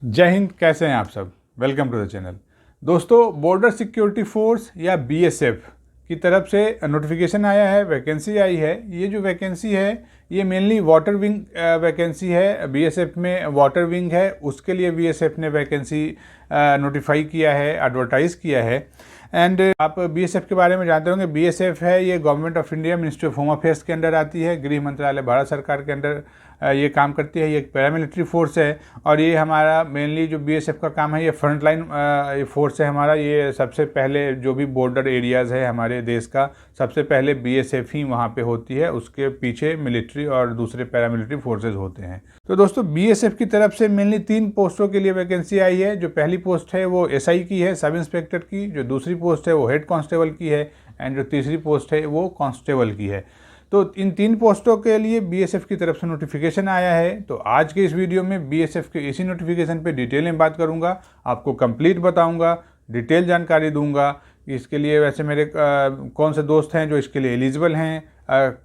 जय हिंद। कैसे हैं आप सब? Welcome to the channel. दोस्तों, बॉर्डर सिक्योरिटी फोर्स या बीएसएफ की तरफ से नोटिफिकेशन आया है, वैकेंसी आई है। ये जो वैकेंसी है ये मेनली वाटर विंग वैकेंसी है। बीएसएफ में वाटर विंग है, उसके लिए बीएसएफ ने वैकेंसी नोटिफाई किया है, एडवर्टाइज़ किया है। एंड आप बीएसएफ के बारे में जानते होंगे। बीएसएफ है ये government of India, ministry of home affairs के अंडर आती है। गृह मंत्रालय भारत सरकार के अंडर ये काम करती है। ये एक पैरामिलिट्री फोर्स है और ये हमारा मेनली जो बीएसएफ का काम है ये फ्रंटलाइन फोर्स है हमारा। ये सबसे पहले जो भी बॉर्डर एरियाज़ है हमारे देश का, सबसे पहले बीएसएफ ही वहाँ पे होती है, उसके पीछे मिलिट्री और दूसरे पैरामिलिट्री फोर्सेज होते हैं। तो दोस्तों, बीएसएफ की तरफ से मेनली 3 पोस्टों के लिए वैकेंसी आई है। जो पहली पोस्ट है वो एसआई की है, सब इंस्पेक्टर की। जो दूसरी पोस्ट है वो हेड कांस्टेबल की है एंड जो तीसरी पोस्ट है वो कांस्टेबल की है। तो इन 3 पोस्टों के लिए बीएसएफ की तरफ से नोटिफिकेशन आया है। तो आज के इस वीडियो में बीएसएफ के इसी नोटिफिकेशन पे डिटेल में बात करूंगा, आपको कंप्लीट बताऊंगा, डिटेल जानकारी दूंगा कि इसके लिए वैसे मेरे कौन से दोस्त हैं जो इसके लिए एलिजिबल हैं,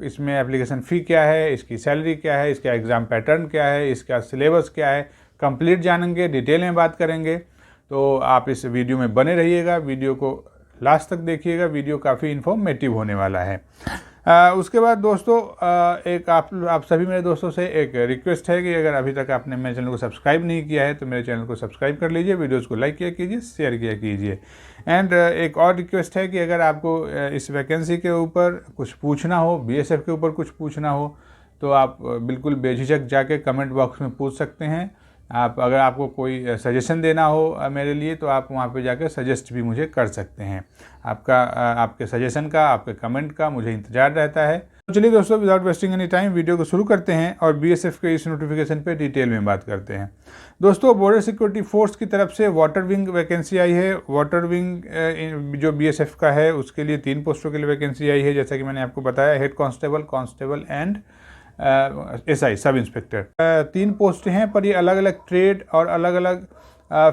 इसमें एप्लीकेशन फ़ी क्या है, इसकी सैलरी क्या है, इसका एग्ज़ाम पैटर्न क्या है, इसका सिलेबस क्या है, कंप्लीट जानेंगे, डिटेल में बात करेंगे। तो आप इस वीडियो में बने रहिएगा, वीडियो को लास्ट तक देखिएगा, वीडियो काफ़ी इन्फॉर्मेटिव होने वाला है। उसके बाद दोस्तों, एक आप सभी मेरे दोस्तों से एक रिक्वेस्ट है कि अगर अभी तक आपने मेरे चैनल को सब्सक्राइब नहीं किया है तो मेरे चैनल को सब्सक्राइब कर लीजिए, वीडियोस को लाइक किया कीजिए, शेयर किया कीजिए। एंड एक और रिक्वेस्ट है कि अगर आपको इस वैकेंसी के ऊपर कुछ पूछना हो, बीएसएफ के ऊपर कुछ पूछना हो, तो आप बिल्कुल बेझिझक जाके कमेंट बॉक्स में पूछ सकते हैं। अगर आपको कोई सजेशन देना हो मेरे लिए तो आप वहाँ पे जाकर सजेस्ट भी मुझे कर सकते हैं। आपके सजेशन का, आपके कमेंट का मुझे इंतज़ार रहता है। तो चलिए दोस्तों, without wasting any time video को शुरू करते हैं और बीएसएफ के इस नोटिफिकेशन पे डिटेल में बात करते हैं। दोस्तों, बॉर्डर सिक्योरिटी फोर्स की तरफ से वाटर विंग वैकेंसी आई है। वाटर विंग जो बीएसएफ का है उसके लिए 3 पोस्टों के लिए वैकेंसी आई है। जैसा कि मैंने आपको बताया, head constable and SI sub inspector. 3 post हैं, पर ये अलग अलग ट्रेड और अलग अलग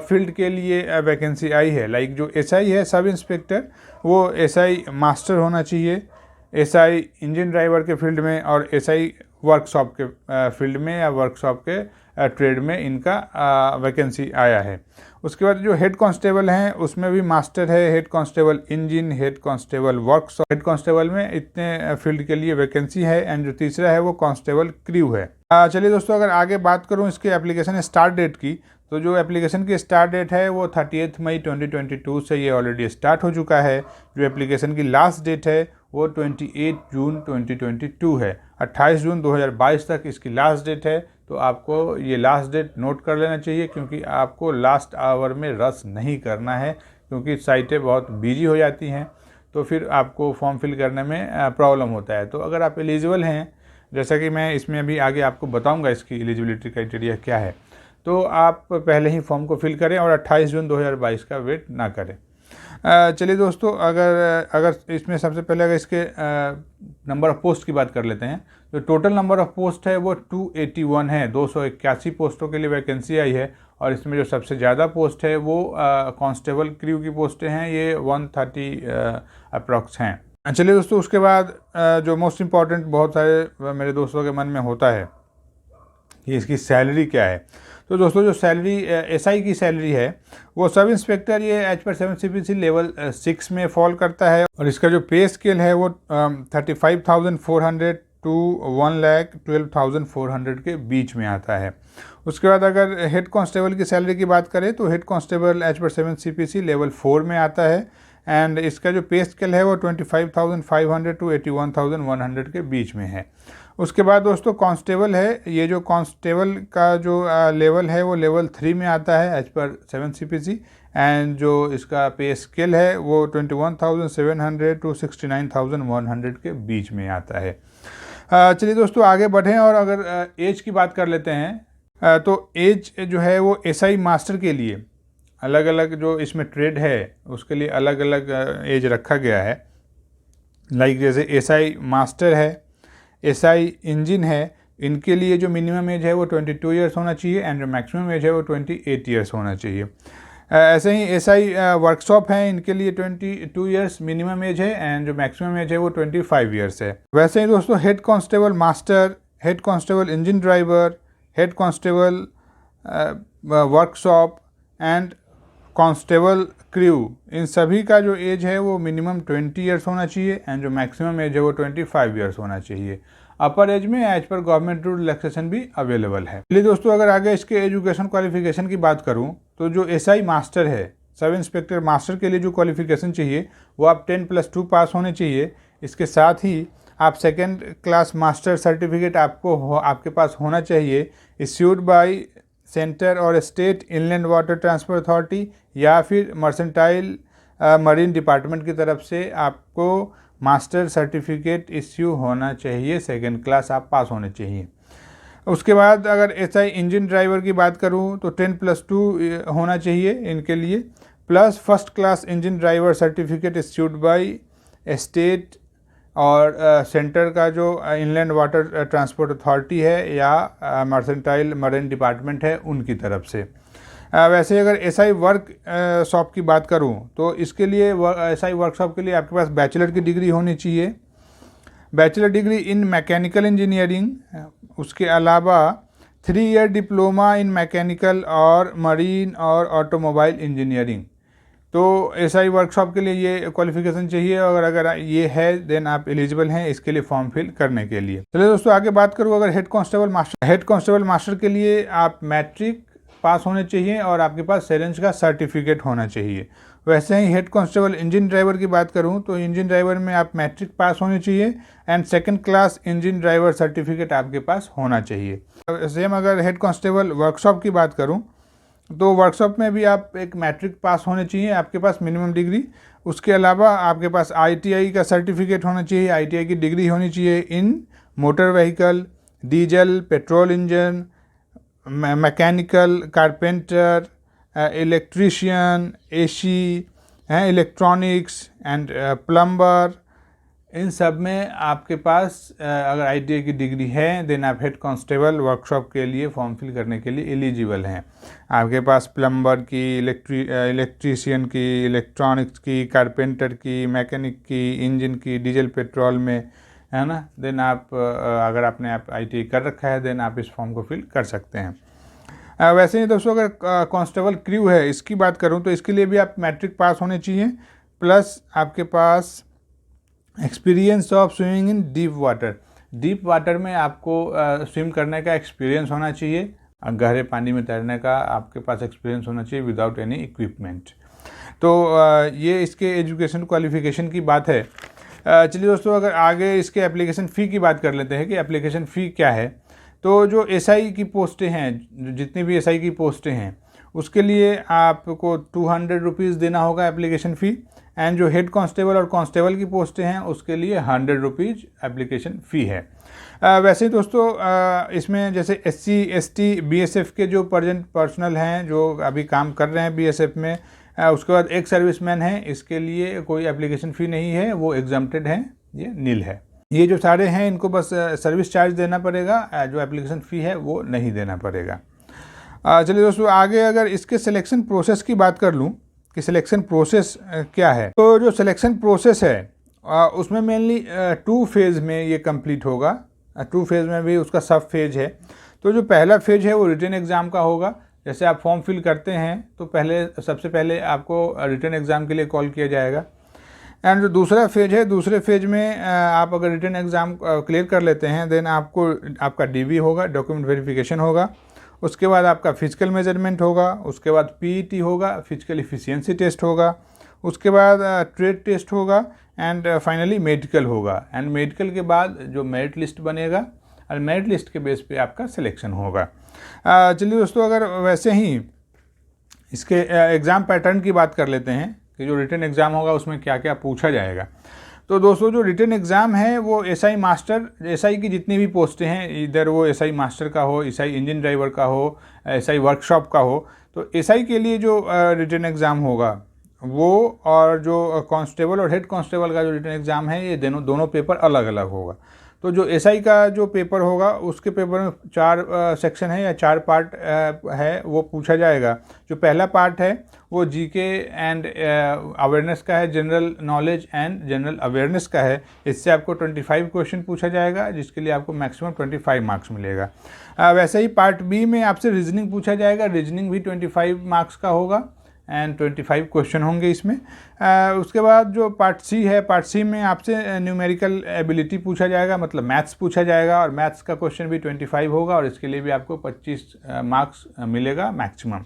फील्ड के लिए वैकेंसी आई है। लाइक जो एसआई है सब इंस्पेक्टर, वो एसआई मास्टर होना चाहिए, एसआई इंजन ड्राइवर के फील्ड में और एसआई वर्कशॉप के फील्ड में या वर्कशॉप के ट्रेड में इनका वैकेंसी आया है। उसके बाद जो हेड कांस्टेबल हैं उसमें भी मास्टर है, head constable engine, head constable workshop. Head constable में इतने फील्ड के लिए वैकेंसी है। एंड जो तीसरा है वो कांस्टेबल क्रू है। चलिए दोस्तों, अगर आगे बात करूं इसके एप्लीकेशन स्टार्ट डेट की, तो जो एप्लीकेशन की स्टार्ट डेट है वो 30 मई 2022 से ये ऑलरेडी स्टार्ट हो चुका है। जो एप्लीकेशन की लास्ट डेट है वो 28 जून 2022 है। 28 जून 2022 तक इसकी लास्ट डेट है। तो आपको ये लास्ट डेट नोट कर लेना चाहिए, क्योंकि आपको लास्ट आवर में रश नहीं करना है, क्योंकि साइटें बहुत बिजी हो जाती हैं तो फिर आपको फॉर्म फिल करने में प्रॉब्लम होता है। तो अगर आप एलिजिबल हैं, जैसा कि मैं इसमें अभी आगे आपको बताऊंगा इसकी एलिजिबिलिटी क्राइटेरिया क्या है, तो आप पहले ही फॉर्म को फिल करें और 28 जून 2022 का वेट ना करें। चलिए दोस्तों, अगर इसमें सबसे पहले अगर इसके नंबर ऑफ़ पोस्ट की बात कर लेते हैं, तो टोटल नंबर ऑफ़ पोस्ट है वो 281 है। 281 पोस्टों के लिए वैकेंसी आई है। और इसमें जो सबसे ज़्यादा पोस्ट है वो कांस्टेबल क्रू की पोस्टें हैं, ये 130 अप्रॉक्स हैं। चलिए दोस्तों, उसके बाद जो मोस्ट इम्पॉर्टेंट बहुत सारे मेरे दोस्तों के मन में होता है कि इसकी सैलरी क्या है। तो दोस्तों, जो सैलरी एसआई की सैलरी है वो सब इंस्पेक्टर ये एज पर 7 CPC लेवल 6 में फॉल करता है। और इसका जो पे स्केल है वो 35,400 टू 1,12,400 के बीच में आता है। उसके बाद अगर हेड कांस्टेबल की सैलरी की बात करें तो head constable as per 7 CPC level 4 में आता है। एंड इसका जो पे स्केल है वो 25,500 टू 81,100 के बीच में है। उसके बाद दोस्तों, कांस्टेबल है। ये जो कांस्टेबल का जो लेवल है वो लेवल 3 में आता है एज पर 7 CPC। एंड जो इसका पे स्केल है वो 21,700 टू 69,100 के बीच में आता है। चलिए दोस्तों, आगे बढ़ें और अगर एज की बात कर लेते हैं, तो एज जो है वो एसआई मास्टर के लिए अलग अलग, जो इसमें ट्रेड है उसके लिए अलग अलग एज रखा गया है। लाइक जैसे एसआई मास्टर है, एसआई इंजन है, इनके लिए जो मिनिमम एज है वो 22 ईयर्स होना चाहिए एंड जो मैक्सिमम एज है वो 28 ईयर्स होना चाहिए। ऐसे ही एसआई वर्कशॉप हैं, इनके लिए 22 ईयर्स मिनिमम एज है एंड जो मैक्सिमम एज है वो 25 ईयर्स है। वैसे ही दोस्तों, head constable master, head constable engine driver, head constable workshop and constable crew, इन सभी का जो एज है वो मिनिमम 20 ईयर्स होना चाहिए एंड जो मैक्सिमम एज है वो 25 ईयर्स होना चाहिए। अपर एज में एज पर गवर्नमेंट रूल रिलैक्सेशन भी अवेलेबल है। चलिए दोस्तों, अगर आगे इसके एजुकेशन क्वालिफिकेशन की बात करूं तो जो एसआई मास्टर है, सब इंस्पेक्टर मास्टर के लिए जो क्वालिफिकेशन चाहिए वो आप 10+2 पास होने चाहिए। इसके साथ ही आप सेकेंड क्लास मास्टर सर्टिफिकेट आपके पास होना चाहिए, इश्यूड बाय सेंटर और state inland water transport authority या फिर मर्सेंटाइल मरीन डिपार्टमेंट की तरफ से आपको मास्टर सर्टिफिकेट इश्यू होना चाहिए, सेकेंड क्लास आप पास होने चाहिए। उसके बाद अगर एसआई इंजन ड्राइवर की बात करूं तो 10+2 होना चाहिए इनके लिए, plus first class engine driver certificate issued by state और सेंटर का जो इनलैंड वाटर ट्रांसपोर्ट अथॉरिटी है या मर्सेंटाइल मरीन डिपार्टमेंट है उनकी तरफ से। वैसे अगर एसआई वर्क शॉप की बात करूं तो इसके लिए एसआई वर्कशॉप के लिए आपके पास बैचलर की डिग्री होनी चाहिए, bachelor degree in mechanical engineering. उसके अलावा 3 ईयर डिप्लोमा इन मैकेनिकल और मरीन और ऑटोमोबाइल इंजीनियरिंग। तो एसआई वर्कशॉप के लिए ये क्वालिफिकेशन चाहिए और अगर ये है देन आप एलिजिबल हैं इसके लिए फॉर्म फिल करने के लिए। चलिए दोस्तों, आगे बात करूँ अगर हेड कांस्टेबल मास्टर के लिए आप मैट्रिक पास होने चाहिए और आपके पास सेरेंज का सर्टिफिकेट होना चाहिए। वैसे ही हेड कांस्टेबल इंजन ड्राइवर की बात करूं तो इंजन ड्राइवर में आप मैट्रिक पास होने चाहिए and second class engine driver certificate आपके पास होना चाहिए। सेम अगर हेड कांस्टेबल वर्कशॉप की बात करूं तो वर्कशॉप में भी आप एक मैट्रिक पास होने चाहिए, आपके पास मिनिमम डिग्री। उसके अलावा आपके पास आईटीआई का सर्टिफिकेट होना चाहिए, आईटीआई की डिग्री होनी चाहिए in motor vehicle, diesel, petrol engine, mechanical, carpenter, electrician, AC हैं, इलेक्ट्रॉनिक्स एंड प्लम्बर, इन सब में आपके पास अगर आईटीआई की डिग्री है देन आप हेड कांस्टेबल वर्कशॉप के लिए फॉर्म फिल करने के लिए एलिजिबल हैं। आपके पास प्लम्बर की, इलेक्ट्रीशियन की, इलेक्ट्रॉनिक्स की, कारपेंटर की, मैकेनिक की, इंजन की, डीजल पेट्रोल में, है ना, देन आप अगर आपने आईटीआई कर रखा है देन आप इस फॉर्म को फिल कर सकते हैं। वैसे ही दोस्तों अगर कांस्टेबल क्रू है इसकी बात करूं तो इसके लिए भी आप मैट्रिक पास होने चाहिए, प्लस आपके पास experience of swimming in deep water में आपको स्विम करने का एक्सपीरियंस होना चाहिए, गहरे पानी में तैरने का आपके पास एक्सपीरियंस होना चाहिए विदाउट एनी इक्विपमेंट। तो ये इसके एजुकेशन क्वालिफिकेशन की बात है। चलिए दोस्तों, अगर आगे इसके एप्लीकेशन फ़ी की बात कर लेते हैं कि एप्लीकेशन फ़ी क्या है। तो जो एसआई की पोस्टें हैं, जितनी भी एसआई की पोस्टें हैं उसके लिए आपको 200 रुपीज़ देना होगा एप्लीकेशन फ़ी, एंड जो हेड कांस्टेबल और कांस्टेबल की पोस्टें हैं उसके लिए 100 रुपीज़ एप्लीकेशन फ़ी है। वैसे दोस्तों इसमें जैसे एससी, एसटी, बीएसएफ के जो प्रेजेंट पर्सनल हैं जो अभी काम कर रहे हैं बीएसएफ में, उसके बाद एक सर्विसमैन है, इसके लिए कोई एप्लीकेशन फ़ी नहीं है, वो एग्जम्प्टेड हैं, ये नील है। ये जो सारे हैं इनको बस सर्विस चार्ज देना पड़ेगा, जो एप्लीकेशन फ़ी है वो नहीं देना पड़ेगा। चलिए दोस्तों, आगे अगर इसके सिलेक्शन प्रोसेस की बात कर लूँ कि सिलेक्शन प्रोसेस क्या है, तो जो सिलेक्शन प्रोसेस है उसमें मेनली 2 फेज़ में ये कंप्लीट होगा। 2 फेज़ में भी उसका सब फेज है। तो जो पहला फेज है वो रिटन एग्ज़ाम का होगा। जैसे आप फॉर्म फिल करते हैं तो सबसे पहले आपको रिटन एग्ज़ाम के लिए कॉल किया जाएगा, एंड जो दूसरा फेज है, दूसरे फेज में आप अगर रिटन एग्ज़ाम क्लियर कर लेते हैं देन आपका डीवी होगा, डॉक्यूमेंट वेरिफिकेशन होगा। उसके बाद आपका फिजिकल मेजरमेंट होगा, उसके बाद पीईटी होगा, फिजिकल एफिशिएंसी टेस्ट होगा, उसके बाद ट्रेड टेस्ट होगा एंड फाइनली मेडिकल होगा। एंड मेडिकल के बाद जो मेरिट लिस्ट बनेगा और मेरिट लिस्ट के बेस पे आपका सिलेक्शन होगा। चलिए दोस्तों, अगर वैसे ही इसके एग्ज़ाम पैटर्न की बात कर लेते हैं कि जो रिटन एग्ज़ाम होगा उसमें क्या क्या पूछा जाएगा। तो दोस्तों जो रिटन एग्ज़ाम है वो एसआई मास्टर, एसआई की जितनी भी पोस्टें हैं, इधर वो एसआई मास्टर का हो, एसआई इंजन ड्राइवर का हो, एसआई वर्कशॉप का हो, तो एसआई के लिए जो रिटन एग्ज़ाम होगा वो, और जो कांस्टेबल और हेड कांस्टेबल का जो रिटन एग्ज़ाम है ये दोनों पेपर अलग अलग होगा। तो जो एसआई का जो पेपर होगा उसके पेपर में 4 सेक्शन है या 4 पार्ट है वो पूछा जाएगा। जो पहला पार्ट है वो जीके एंड अवेयरनेस का है, general knowledge and general awareness का है। इससे आपको 25 क्वेश्चन पूछा जाएगा, जिसके लिए आपको मैक्सिमम 25 मार्क्स मिलेगा। वैसे ही पार्ट बी में आपसे रीजनिंग पूछा जाएगा, रीजनिंग भी 25 मार्क्स का होगा एंड 25 क्वेश्चन होंगे इसमें। उसके बाद जो पार्ट सी है, पार्ट सी में आपसे न्यूमेरिकल एबिलिटी पूछा जाएगा, मतलब मैथ्स पूछा जाएगा, और मैथ्स का क्वेश्चन भी 25 होगा, और इसके लिए भी आपको 25 मार्क्स मिलेगा मैक्सिमम।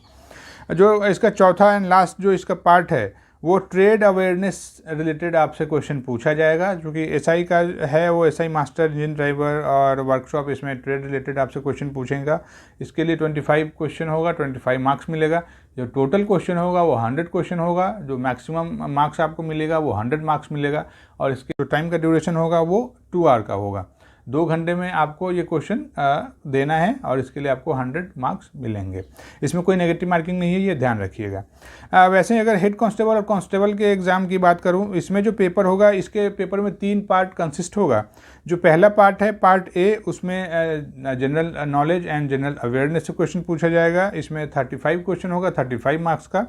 जो इसका चौथा एंड लास्ट जो इसका पार्ट है वो ट्रेड अवेयरनेस रिलेटेड आपसे क्वेश्चन पूछा जाएगा। क्योंकि एसआई का है वो एसआई मास्टर, इंजन ड्राइवर और वर्कशॉप, इसमें ट्रेड रिलेटेड आपसे क्वेश्चन पूछेगा। इसके लिए 25 क्वेश्चन होगा, 25 मार्क्स मिलेगा। जो टोटल क्वेश्चन होगा वो 100 क्वेश्चन होगा, जो मैक्सिमम मार्क्स आपको मिलेगा वो 100 मार्क्स मिलेगा, और इसके जो टाइम का ड्यूरेशन होगा वो 2 आवर का होगा। 2 घंटे में आपको ये क्वेश्चन देना है, और इसके लिए आपको 100 मार्क्स मिलेंगे। इसमें कोई नेगेटिव मार्किंग नहीं है, ये ध्यान रखिएगा। वैसे अगर हेड कांस्टेबल और कांस्टेबल के एग्ज़ाम की बात करूं, इसमें जो पेपर होगा, इसके पेपर में 3 पार्ट कंसिस्ट होगा। जो पहला पार्ट है पार्ट ए, उसमें general knowledge and general awareness से क्वेश्चन पूछा जाएगा। इसमें 35 क्वेश्चन होगा, 35 मार्क्स का।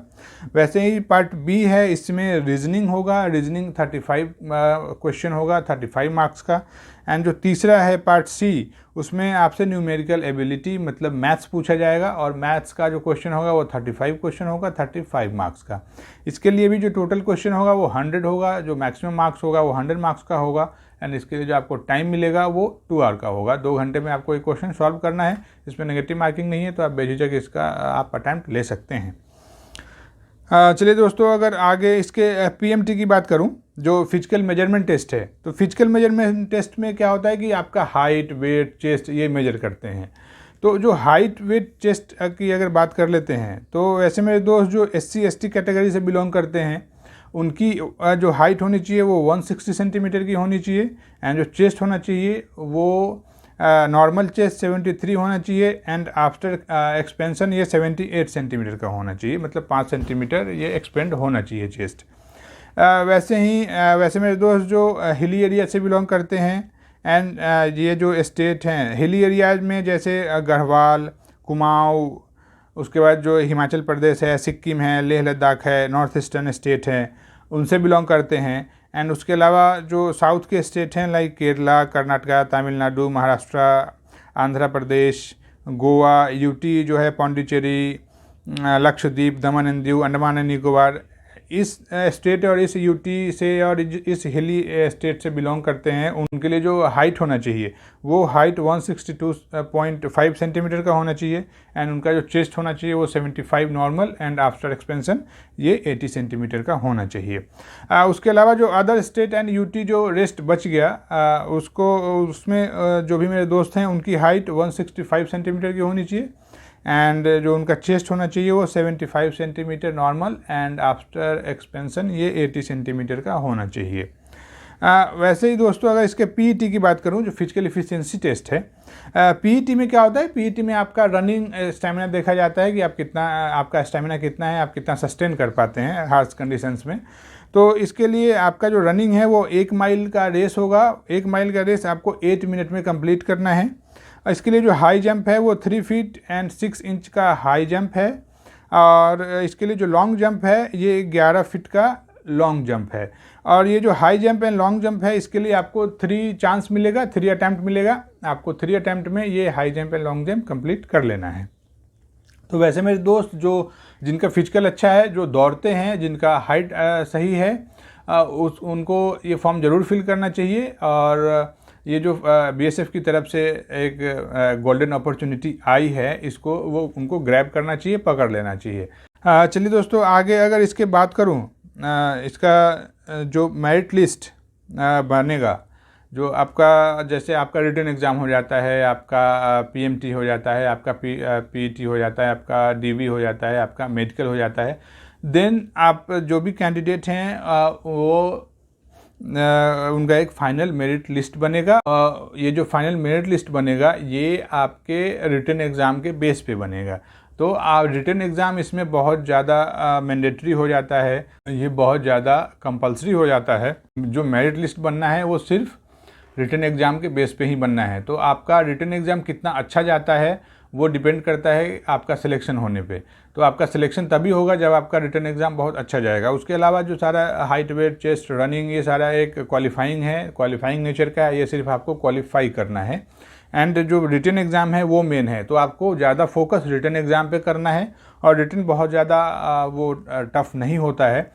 वैसे ही पार्ट बी है, इसमें रीजनिंग होगा, रीजनिंग 35 क्वेश्चन होगा, 35 मार्क्स का। एंड जो तीसरा है पार्ट सी, उसमें आपसे न्यूमेरिकल एबिलिटी मतलब मैथ्स पूछा जाएगा, और मैथ्स का जो क्वेश्चन होगा वो 35 क्वेश्चन होगा, 35 मार्क्स का। इसके लिए भी जो टोटल क्वेश्चन होगा वो 100 होगा, जो मैक्सिमम मार्क्स होगा वो 100 मार्क्स का होगा। एंड इसके लिए जो आपको टाइम मिलेगा वो 2 आवर का होगा। 2 घंटे में आपको ये क्वेश्चन सॉल्व करना है। इसमें नेगेटिव मार्किंग नहीं है, तो आप बेझिझक इसका आप अटैम्प्ट ले सकते हैं। चलिए दोस्तों, अगर आगे इसके पीएमटी की बात करूं, जो फिजिकल मेजरमेंट टेस्ट है, तो फिजिकल मेजरमेंट टेस्ट में क्या होता है कि आपका हाइट, वेट, चेस्ट ये मेजर करते हैं। तो जो हाइट, वेट, चेस्ट की अगर बात कर लेते हैं, तो ऐसे मेरे दोस्त जो SC ST कैटेगरी से बिलोंग करते हैं, उनकी जो हाइट होनी चाहिए वो 160 सेंटीमीटर की होनी चाहिए। एंड जो चेस्ट होना चाहिए वो नॉर्मल चेस्ट 73 होना चाहिए, एंड आफ्टर एक्सपेंशन ये 78 सेंटीमीटर का होना चाहिए, मतलब 5 सेंटीमीटर ये एक्सपेंड होना चाहिए चेस्ट। वैसे मेरे दोस्त जो हिली एरिया से बिलोंग करते हैं, एंड ये जो स्टेट हैं हिली एरियाज में, जैसे गढ़वाल, कुमाऊं, उसके बाद जो हिमाचल प्रदेश है, सिक्किम है, लेह लद्दाख है, नॉर्थ ईस्टर्न स्टेट है, उनसे बिलोंग करते हैं। एंड उसके अलावा जो साउथ के स्टेट हैं लाइक केरला, कर्नाटका, तमिलनाडु, महाराष्ट्र, आंध्र प्रदेश, गोवा, यूटी जो है, पौंडीचेरी, लक्षद्वीप, दमन एंड दीव, अंडमान एंड निकोबार, इस स्टेट और इस यूटी से और इस हिली स्टेट से बिलोंग करते हैं, उनके लिए जो हाइट होना चाहिए वो हाइट 162.5 सेंटीमीटर का होना चाहिए। एंड उनका जो चेस्ट होना चाहिए वो 75 नॉर्मल, एंड आफ्टर एक्सपेंशन ये 80 सेंटीमीटर का होना चाहिए। उसके अलावा जो अदर स्टेट एंड यूटी जो रेस्ट बच गया, उसमें जो भी मेरे दोस्त हैं उनकी हाइट 165 सेंटीमीटर की होनी चाहिए, एंड जो उनका चेस्ट होना चाहिए वो 75 centimetre normal, and after expansion ये 80 सेंटीमीटर का होना चाहिए। वैसे ही दोस्तों, अगर इसके पीईटी की बात करूं, जो फिजिकल एफिशिएंसी टेस्ट है, पीईटी में क्या होता है, पीईटी में आपका रनिंग स्टेमिना देखा जाता है कि आपका स्टेमिना कितना है, आप कितना सस्टेन कर पाते हैं हार्श कंडीशंस में। तो इसके लिए आपका जो रनिंग है वो 1 माइल का रेस होगा। 1 माइल का रेस आपको 8 मिनट में कंप्लीट करना है। इसके लिए जो हाई जंप है वो 3 फीट एंड 6 इंच का हाई जंप है, और इसके लिए जो लॉन्ग जंप है ये 11 फीट का लॉन्ग जंप है। और ये जो high jump and long jump है, इसके लिए आपको 3 चांस मिलेगा, 3 अटैम्प्ट मिलेगा। आपको 3 अटैम्प्ट में ये high jump and long jump complete कर लेना है। तो वैसे मेरे दोस्त जो जिनका फिजिकल अच्छा है, जो दौड़ते हैं, जिनका हाइट सही है, उनको ये फॉर्म ज़रूर फिल करना चाहिए। और ये जो बीएसएफ की तरफ से एक गोल्डन अपॉर्चुनिटी आई है, इसको वो उनको ग्रैब करना चाहिए, पकड़ लेना चाहिए। चलिए दोस्तों, आगे अगर इसके बात करूं, इसका जो मेरिट लिस्ट बनेगा, जो आपका जैसे आपका रिटन एग्ज़ाम हो जाता है, आपका पीएमटी हो जाता है, आपका पीईटी हो जाता है, आपका डीवी हो जाता है, आपका मेडिकल हो जाता है, देन आप जो भी कैंडिडेट हैं वो उनका एक फ़ाइनल मेरिट लिस्ट बनेगा। ये जो फाइनल मेरिट लिस्ट बनेगा ये आपके रिटन एग्ज़ाम के बेस पे बनेगा। तो रिटन एग्ज़ाम इसमें बहुत ज़्यादा मैंडेटरी हो जाता है, ये बहुत ज़्यादा कंपलसरी हो जाता है। जो मेरिट लिस्ट बनना है वो सिर्फ रिटन एग्ज़ाम के बेस पे ही बनना है। तो आपका रिटन एग्ज़ाम कितना अच्छा जाता है वो डिपेंड करता है आपका सिलेक्शन होने पे। तो आपका सिलेक्शन तभी होगा जब आपका रिटन एग्ज़ाम बहुत अच्छा जाएगा। उसके अलावा जो सारा हाइट, वेट, चेस्ट, रनिंग, ये सारा एक क्वालिफाइंग है, क्वालिफाइंग नेचर का है, ये सिर्फ आपको क्वालिफाई करना है। एंड जो रिटन एग्ज़ाम है वो मेन है। तो आपको ज़्यादा फोकस रिटन एग्ज़ाम पे करना है, और रिटन बहुत ज़्यादा वो टफ़ नहीं होता है,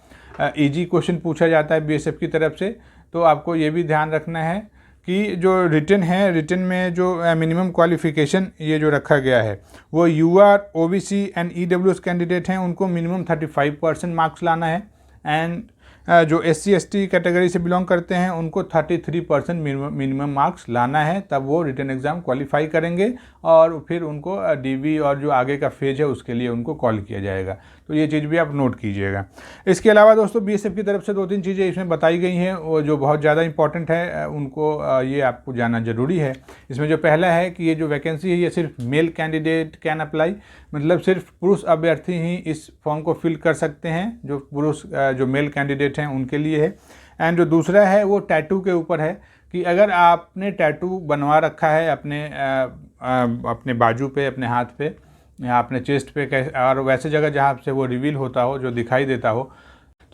ईजी क्वेश्चन पूछा जाता है बीएसएफ की तरफ से। तो आपको ये भी ध्यान रखना है कि जो रिटन है, रिटन में जो मिनिमम क्वालिफ़िकेशन ये जो रखा गया है वो UR, OBC and EWS candidate हैं, उनको मिनिमम 35% मार्क्स लाना है। एंड जो एससी एसटी कैटेगरी से बिलोंग करते हैं उनको 33% मिनिमम मार्क्स लाना है, तब वो रिटन एग्ज़ाम क्वालिफाई करेंगे और फिर उनको डीवी और जो आगे का फेज है उसके लिए उनको कॉल किया जाएगा। तो ये चीज़ भी आप नोट कीजिएगा। इसके अलावा दोस्तों बीएसएफ की तरफ से 2-3 चीज़ें इसमें बताई गई हैं वो जो बहुत ज़्यादा इंपॉर्टेंट है, उनको ये आपको जानना ज़रूरी है। इसमें जो पहला है कि ये जो वैकेंसी है ये सिर्फ मेल कैंडिडेट कैन अप्लाई, मतलब सिर्फ पुरुष अभ्यर्थी ही इस फॉर्म को फिल कर सकते हैं, जो पुरुष जो मेल कैंडिडेट हैं उनके लिए है। एंड जो दूसरा है वो टैटू के ऊपर है कि अगर आपने टैटू बनवा रखा है अपने बाजू पे, अपने हाथ पे या अपने चेस्ट पे, और वैसे जगह जहाँ से वो रिवील होता हो, जो दिखाई देता हो,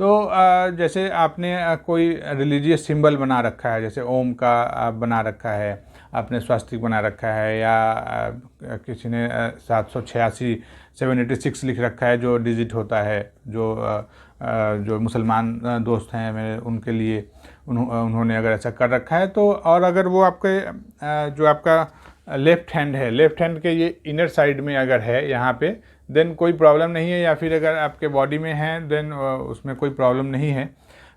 तो जैसे आपने कोई रिलीजियस सिंबल बना रखा है, जैसे ओम का बना रखा है, आपने स्वास्तिक बना रखा है, या किसी ने 786 लिख रखा है जो डिजिट होता है, जो मुसलमान दोस्त हैं मेरे उनके लिए उन्होंने अगर ऐसा कर रखा है तो, और अगर वो आपके जो आपका लेफ़्ट हैंड है, लेफ़्ट हैंड के ये इनर साइड में अगर है यहाँ पे, देन कोई प्रॉब्लम नहीं है, या फिर अगर आपके बॉडी में है देन उसमें कोई प्रॉब्लम नहीं है।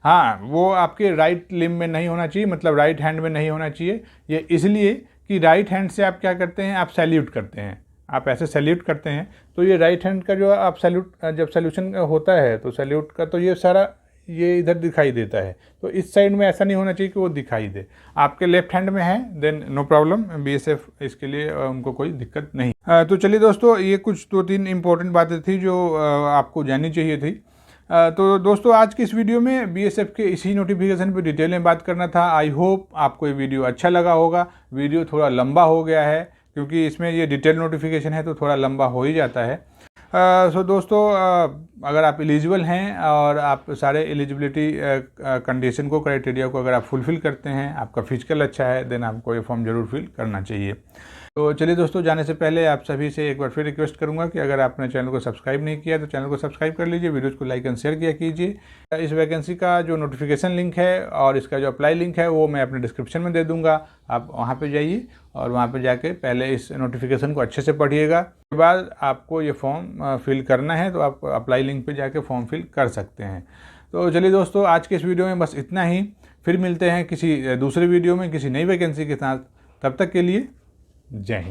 हाँ, वो आपके राइट लिम्ब में नहीं होना चाहिए, मतलब राइट हैंड में नहीं होना चाहिए। ये इसलिए कि राइट हैंड से आप क्या करते हैं, आप सैल्यूट करते हैं, आप ऐसे सैल्यूट करते हैं, तो ये राइट हैंड का जो आप सैल्यूट जब सैल्यूशन होता है तो सैल्यूट का तो ये सारा ये इधर दिखाई देता है। तो इस साइड में ऐसा नहीं होना चाहिए कि वो दिखाई दे। आपके लेफ्ट हैंड में है देन नो प्रॉब्लम, बीएसएफ इसके लिए उनको कोई दिक्कत नहीं। तो चलिए दोस्तों, ये कुछ 2-3 इंपॉर्टेंट बातें थी जो आपको जाननी चाहिए थी। तो दोस्तों आज की इस वीडियो में बीएसएफ के इसी नोटिफिकेशन पे डिटेल में बात करना था। आई होप आपको ये वीडियो अच्छा लगा होगा। वीडियो थोड़ा लंबा हो गया है क्योंकि इसमें ये डिटेल नोटिफिकेशन है तो थोड़ा लंबा हो ही जाता है। सो दोस्तों, अगर आप एलिजिबल हैं और आप सारे एलिजिबिलिटी कंडीशन को, क्राइटेरिया को अगर आप फुलफ़िल करते हैं, आपका फिजिकल अच्छा है, देन आपको ये फॉर्म ज़रूर फिल करना चाहिए। तो चलिए दोस्तों, जाने से पहले आप सभी से एक बार फिर रिक्वेस्ट करूंगा कि अगर आपने चैनल को सब्सक्राइब नहीं किया तो चैनल को सब्सक्राइब कर लीजिए, वीडियोज़ को लाइक एंड शेयर किया कीजिए। इस वैकेंसी का जो नोटिफिकेशन लिंक है और इसका जो अप्लाई लिंक है वो मैं अपने डिस्क्रिप्शन में दे दूँगा। आप वहाँ पर जाइए और वहाँ पर जाके पहले इस नोटिफिकेशन को अच्छे से पढ़िएगा। उसके बाद आपको ये फॉर्म फिल करना है तो आप अप्लाई लिंक पे जाके फॉर्म फिल कर सकते हैं। तो चलिए दोस्तों, आज के इस वीडियो में बस इतना ही। फिर मिलते हैं किसी दूसरे वीडियो में किसी नई वैकेंसी के साथ। तब तक के लिए जय हिंद।